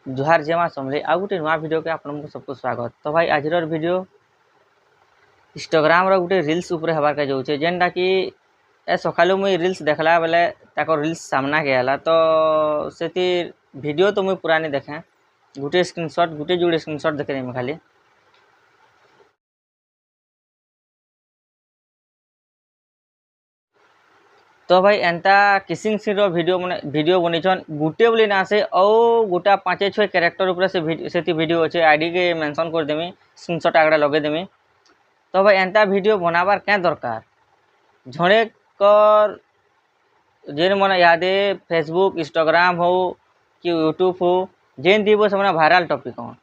जुहार जय मां समले आ गोटे नुआ वीडियो के आपन सबको स्वागत। तो भाई आज वीडियो इंस्टाग्राम गोटे रील्स उपरे हबार के जाऊे जेनटा कि ए सकालू मुई रील्स देखला बेले ताको रील्स सामना के आला तो से वीडियो तो मुई पुरानी देखे गोटे स्क्रीनशॉट गोटे जोड़े स्क्रीनशॉट देखे देमी खाली। तो भाई एंता किसिंग सीन वीडियो बनीछन गुटे बोली ना से औ गोटा 5-6 कैरेक्टर ऊपर से वीडियो अच्छे आईडी के मेंशन कर देमी स्क्रीनशॉट आगड़ा लगे देमी। तो भाई एंता वीडियो बनाबार क्या दरकार झड़े कर जेन मन यादे फेसबुक इंस्टाग्राम हो कि यूट्यूब हो जेन दीबो से भाइराल टॉपिक हन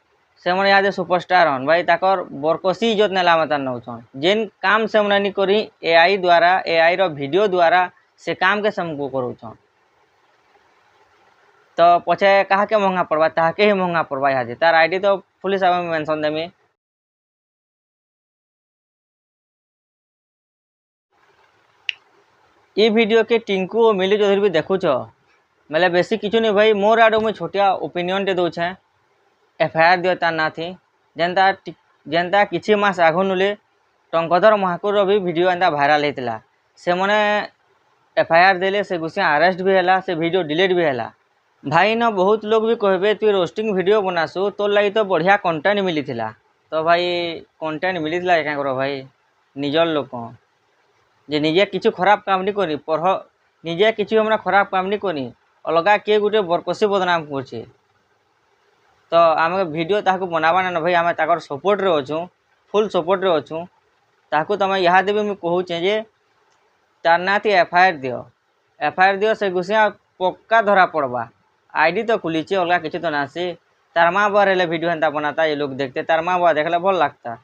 से मन यादे सुपरस्टार हन भाई ताकर बरकसी इज्जत नेला मत नौछन जेन काम से मन नहीं करी एआई द्वारा एआई रो वीडियो द्वारा से काम के हमको करूछन तो पछे कहा के महंगा पड़वा ताके ही महंगा पड़वा यादे तार आईडी तो पुलिस आवे मेंशन देमी। ये वीडियो के टिंकू और मिली चौधरी भी देखुच मतलब बेसी किचु नहीं भाई मोर आड़ मुझे छोटिया ओपिनियन टे दौछे एफआईआर दियो तार ना थी जेनता किछि मास आगु नुले टंकधर महाकुर भी वीडियो एंता भाइराल होता से मने एफआईआर देले से गुसिया अरेस्ट भी है से वीडियो डिलीट भी है। भाई न बहुत लोग भी कहबे तु रोस्टिंग वीडियो बनासु तोर लगी तो बढ़िया कंटेंट मिली थिला तो भाई कंटेंट मिली थिला क्या करो भाई निजर लोक जे निजे किछु खराब काम नहीं करी पढ़ निजे किछु हमरा खराब काम नहीं करी अलगा किए गोटे बरकसी बदनाम करछे तो आम वीडियो ताकू बनावा ना भाई आम ताकर सपोर्ट रे अछू फुल सपोर्ट रे अछू ताकू तुम यहाँ भी मुझे कहूचे जे तार नाती एफआईआर दियो से घुसिया पक्का धरा पड़वा आईडी तो खुलीचे अलग किसी तो ना सी तार माँ बुआ रहे वीडियो हेन्ता बनाता ये लोग देखते तार माँ बुआ देखले भल लगता।